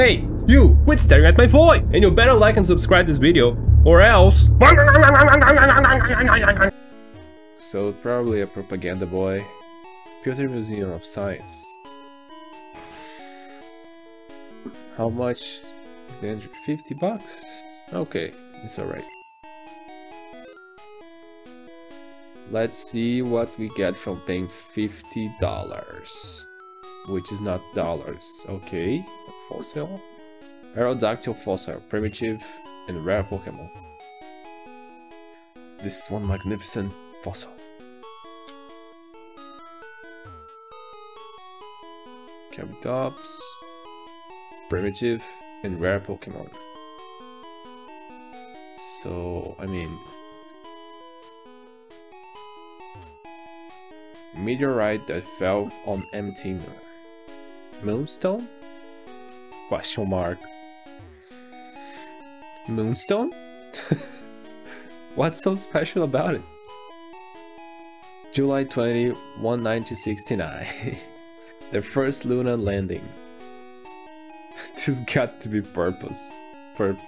Hey, you! Quit staring at my void! And you better like and subscribe this video, or else... So, probably a propaganda boy. Computer Museum of Science. How much? 50 bucks? Okay, it's alright. Let's see what we get from paying $50. Which is not dollars. Okay, fossil. Aerodactyl fossil, primitive and rare Pokemon. This is one magnificent fossil. Cabitops, primitive and rare Pokemon. So, I mean, meteorite that fell on empty Moonstone? Question mark. Moonstone? What's so special about it? July 20, 1969. The first lunar landing. This got to be purpose. Purpose.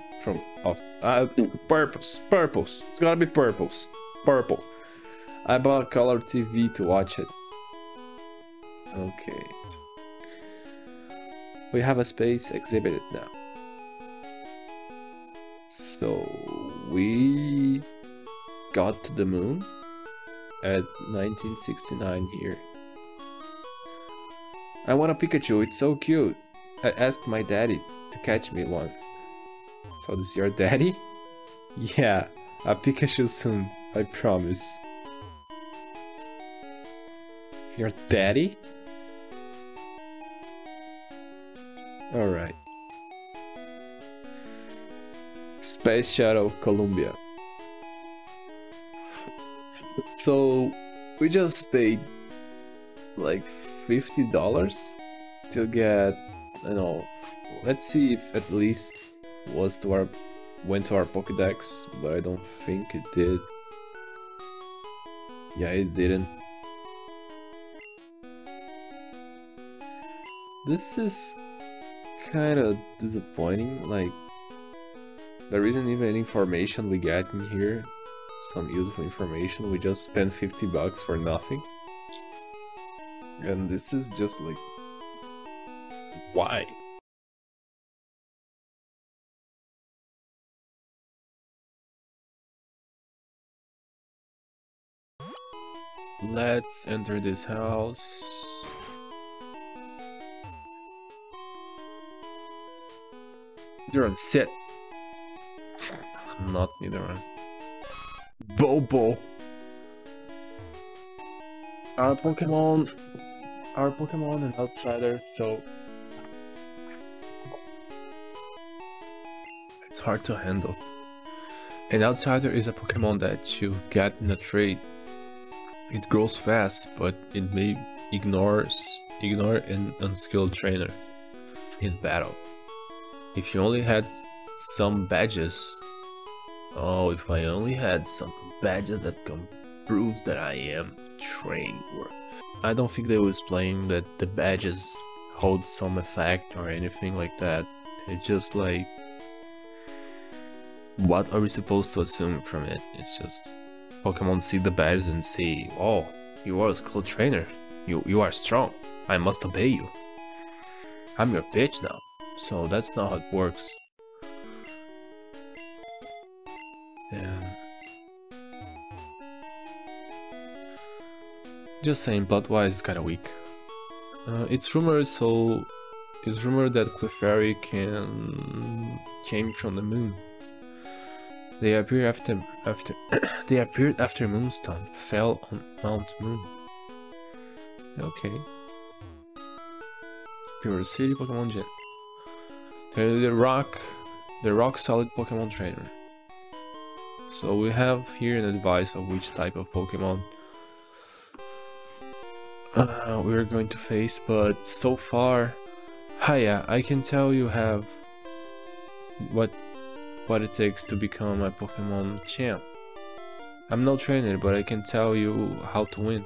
It's gotta be purples. Purple. I bought a color TV to watch it. Okay. We have a space exhibited now. So we got to the moon at 1969 here. I want a Pikachu, it's so cute. I asked my daddy to catch me one. So this is your daddy? Yeah, a Pikachu soon, I promise. Your daddy? Alright. Space Shuttle Columbia. So we just paid like $50 to get, you know, let's see if at least went to our Pokédex, but I don't think it did. Yeah, it didn't. This is kind of disappointing, like there isn't even any information we get in here, some useful information. We just spent 50 bucks for nothing. And this is just like, why? Let's enter this house. Nidoran, sit. Not Nidoran. Bobo. Our Pokemon an outsider, so it's hard to handle. An outsider is a Pokemon that you get in a trade. It grows fast, but it may ignore an unskilled trainer in battle. If you only had some badges, oh, if I only had some badges that can prove that I am trained. I don't think they was playing that the badges hold some effect or anything like that. It's just like, what are we supposed to assume from it? It's just Pokemon see the badges and say, oh, you are a skilled trainer. You are strong. I must obey you. I'm your bitch now. So that's not how it works. Yeah. Just saying, blood-wise is kinda weak. It's rumored that Clefairy came from the moon. They appeared after they appeared after Moonstone fell on Mount Moon. Okay. Pure City Pokemon Gen. The rock solid Pokemon trainer. So we have here an advice of which type of Pokemon we're going to face, but so far, hiya, I can tell you have what it takes to become a Pokemon champ. I'm no trainer, but I can tell you how to win.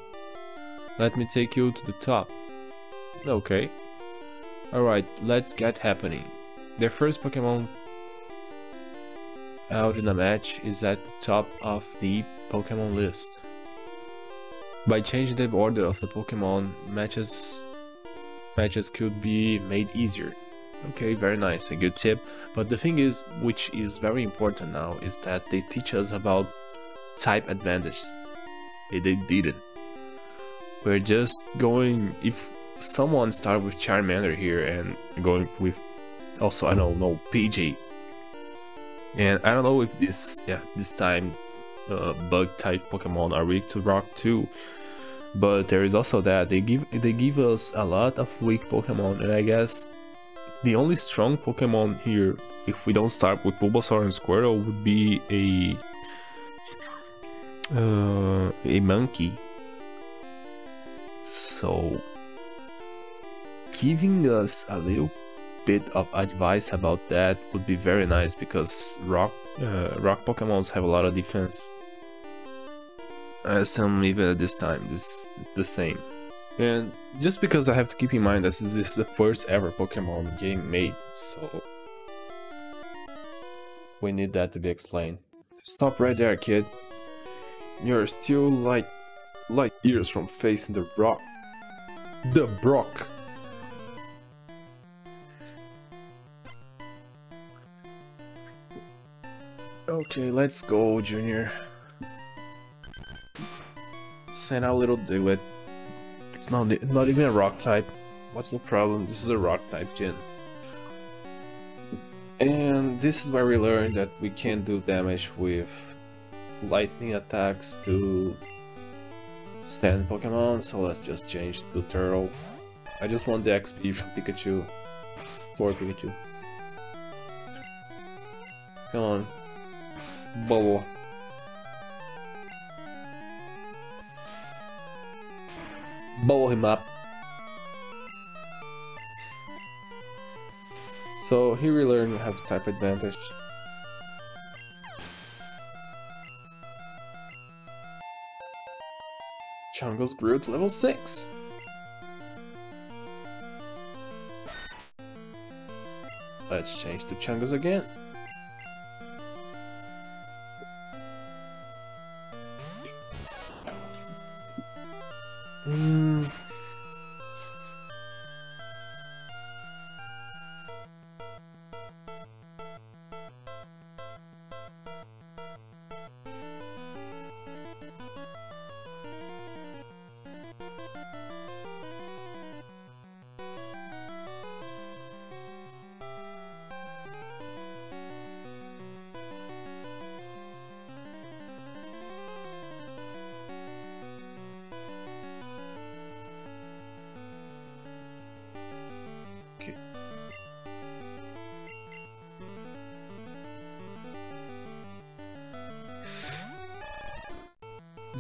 Let me take you to the top. Okay. Alright, let's get happening. The first Pokemon out in a match is at the top of the Pokemon list. By changing the order of the Pokemon, matches could be made easier. Okay, very nice, a good tip. But the thing is, which is very important now, is that they teach us about type advantage. They didn't. We're just going, if someone started with Charmander here and going with also, I don't know, PG. And I don't know if this time bug type Pokemon are weak to rock too. But there is also that they give us a lot of weak Pokemon, and I guess the only strong Pokemon here, if we don't start with Bulbasaur and Squirtle, would be a monkey. So giving us a little bit of advice about that would be very nice, because rock Pokemons have a lot of defense. Some even at this time, this the same. And just because I have to keep in mind this is the first ever Pokemon game made, so we need that to be explained. Stop right there, kid. You're still like light years from facing the rock. The Brock. Okay, let's go, Junior. Send out little Diglett. It's not even a rock type. What's the problem? This is a rock type gym. And this is where we learned that we can do damage with lightning attacks to stand Pokemon, so let's just change to Turtle. I just want the XP from Pikachu. Poor Pikachu. Come on. Bubble. Bubble him up. So here we learn we have type advantage. Chungos grew to level 6. Let's change to Chungos again.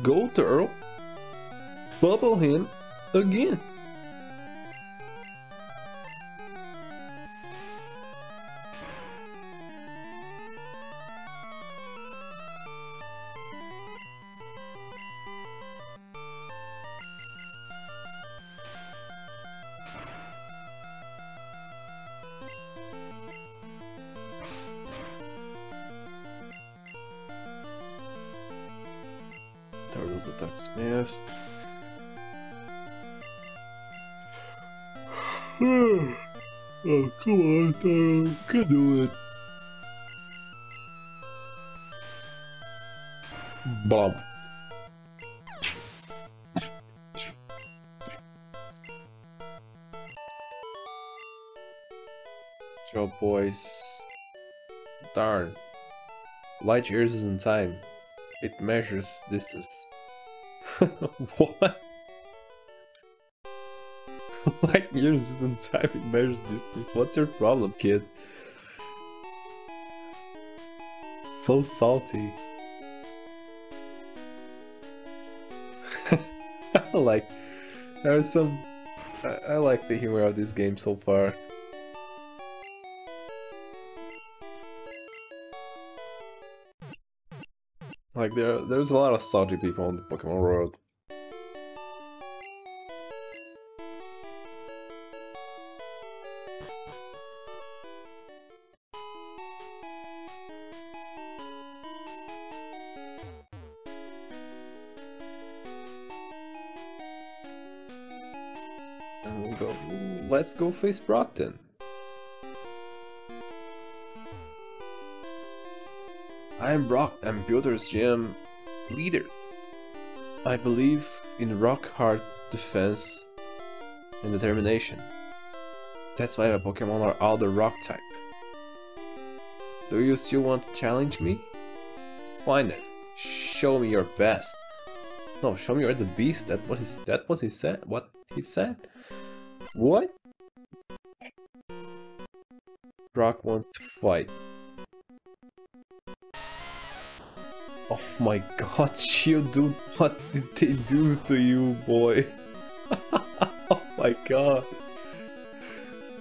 Go Turtle. Bubble him again. Turtle's attacks missed. Oh, come on, Turtle. Can do it. Bob. Joe boys. Darn. Light years is in time. It measures distance. What? Light years is in time, it measures distance. What's your problem, kid? So salty. I like the humor of this game so far. Like there's a lot of salty people in the Pokemon world. Let's go face Brock then. I am Brock, I'm Builder's GM leader. I believe in rock hard defense and determination. That's why my Pokemon are all the rock type. Do you still want to challenge me? Fine then. Show me your best. No, show me you're the beast. That what he said. What he said? What? Brock wants to fight. Oh my god, Shield, what did they do to you, boy? Oh my god.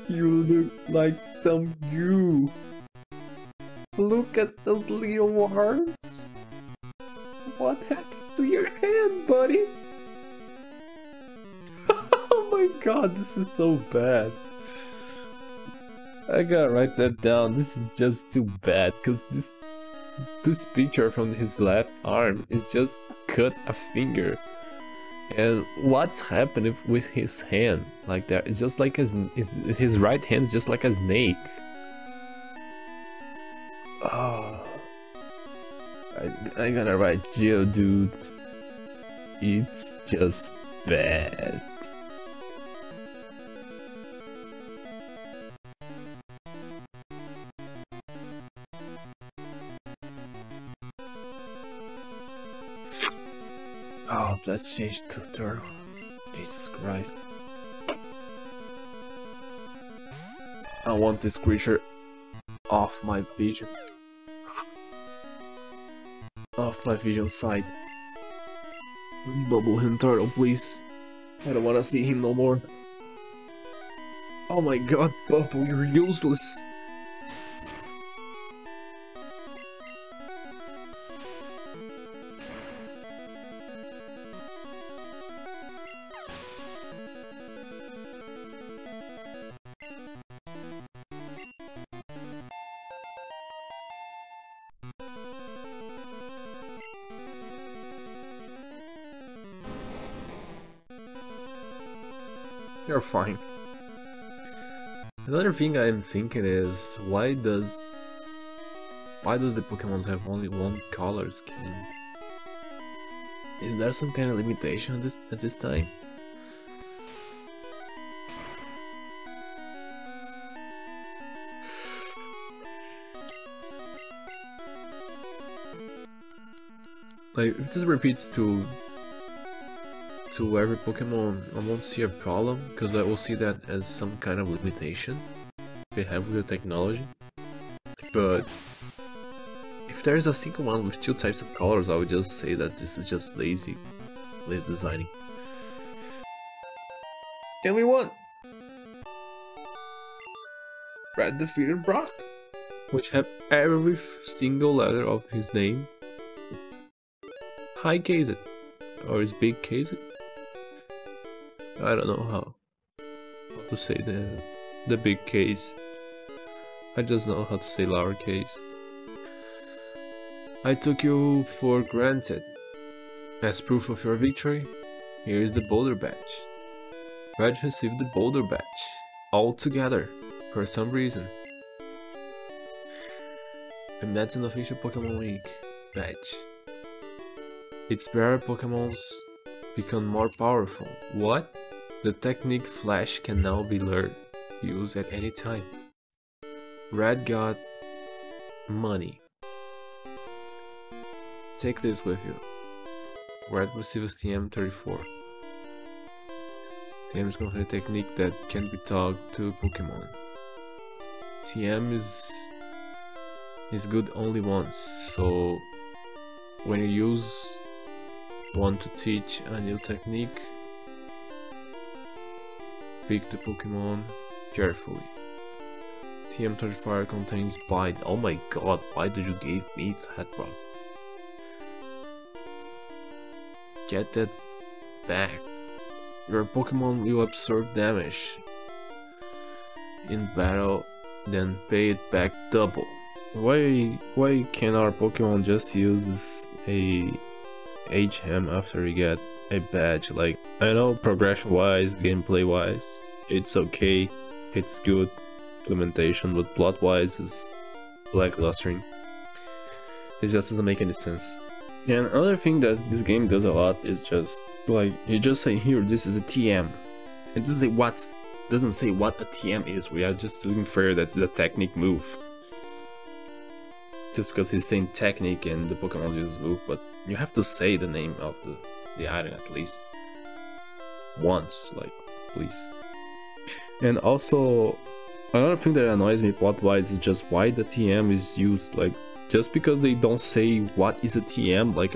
You look like some goo. Look at those little arms. What happened to your hand, buddy? Oh my god, this is so bad. I gotta write that down. This is just too bad, because this picture from his left arm is just cut a finger. And what's happening with his hand like that? It's just like his right hand is just like a snake. Oh, I gotta write Geodude. It's just bad. Oh, let's change to turtle. Jesus Christ. I want this creature off my vision. Off my vision side. Bubble him, turtle, please. I don't wanna see him no more. Oh my god, Bubble, you're useless. You're fine. Another thing I'm thinking is why do the Pokemons have only one color skin? Is there some kind of limitation at this time? Like if this repeats to every Pokemon, I won't see a problem, because I will see that as some kind of limitation they have with the technology. But if there is a single one with two types of colors, I would just say that this is just lazy designing. And we won! Red defeated Brock, which have every single letter of his name high cased, or is big cased. I don't know how to say the big case. I just know how to say lowercase. I took you for granted. As proof of your victory, here is the Boulder Badge. Red received the Boulder Badge all together for some reason. And that's an official Pokemon Week badge. Its bearer Pokemons become more powerful. What? The technique Flash can now be learned, used at any time. Red got money. Take this with you. Red receives TM34. TM is considered a technique that can be taught to Pokemon. TM is good only once, so when you want to teach a new technique, pick the Pokemon carefully. TM34 contains Bite. Oh my god, why did you give me that one? Get that back. Your Pokemon will absorb damage in battle, then pay it back double. Why can our Pokemon just use a HM after we get a badge? Like, I know progression wise, gameplay wise, it's okay, it's good implementation, but plot-wise is lackluster. It just doesn't make any sense. And another thing that this game does a lot is just like you just say here this is a TM. It doesn't say what a TM is. We are just to infer that it's a technique move. Just because he's saying technique and the Pokemon uses move, but you have to say the name of the item at least once, like, please. And also, another thing that annoys me plot-wise is just why the TM is used, like, just because they don't say what is a TM, like,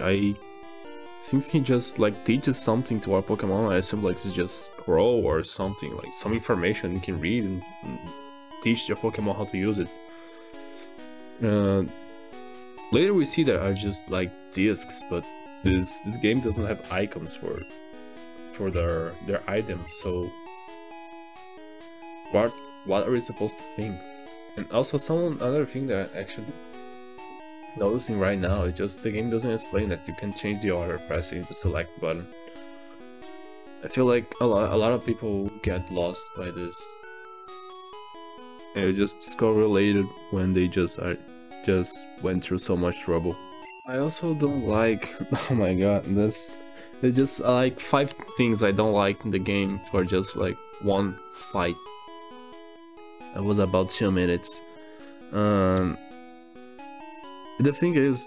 since he just, like, teaches something to our Pokemon, I assume, like, it's just scroll or something, like, some information you can read and teach your Pokemon how to use it. Later we see there are just, like, discs, but this game doesn't have icons for their items, so what are we supposed to think? And also another thing that I'm actually noticing right now is just the game doesn't explain that you can change the order pressing the select button. I feel like a lot of people get lost by this, and it just correlated when they just went through so much trouble. I also don't like, oh my god, there's just like 5 things I don't like in the game for just like one fight. That was about 2 minutes. The thing is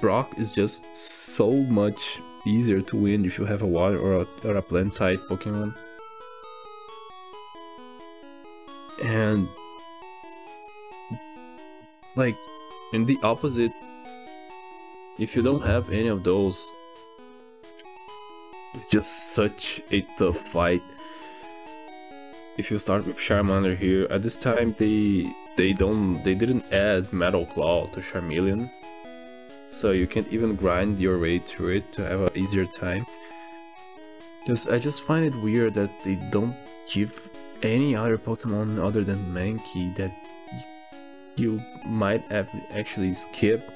Brock is just so much easier to win if you have a water or a plant type Pokemon. And like in the opposite, if you don't have any of those, it's just such a tough fight. If you start with Charmander here, at this time they didn't add Metal Claw to Charmeleon, so you can't even grind your way through it to have an easier time. I just find it weird that they don't give any other Pokemon other than Mankey that you might have actually skip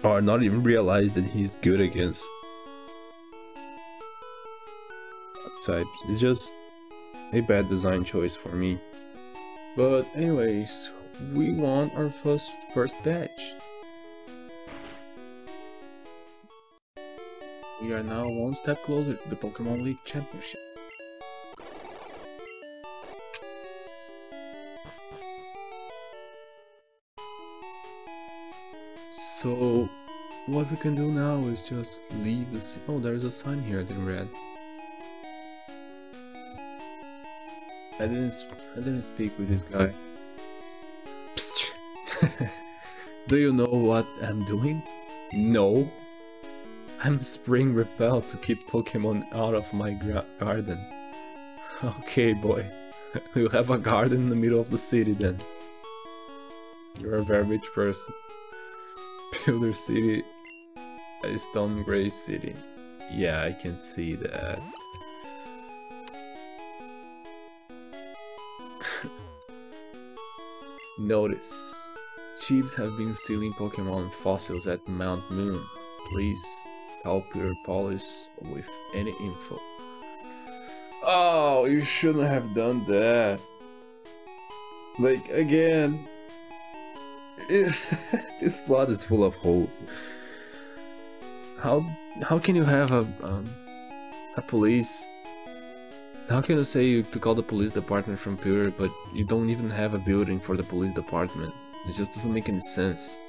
or not even realize that he's good against types. It's just a bad design choice for me. But anyways, we won our first batch. We are now one step closer to the Pokemon League Championship. So what we can do now is just leave this. Oh, there's a sign here in red. I didn't speak with this guy. Psst. Do you know what I'm doing? No. I'm Spring Repel to keep Pokemon out of my garden. Okay, boy. You have a garden in the middle of the city then. You're a very rich person. Builder City, a Stone Gray City. Yeah, I can see that. Notice, Chiefs have been stealing Pokemon fossils at Mount Moon. Please help your police with any info. Oh, you shouldn't have done that. Like, again. This plot is full of holes. How can you have a police? How can you say to call the police department from Pure, but you don't even have a building for the police department? It just doesn't make any sense.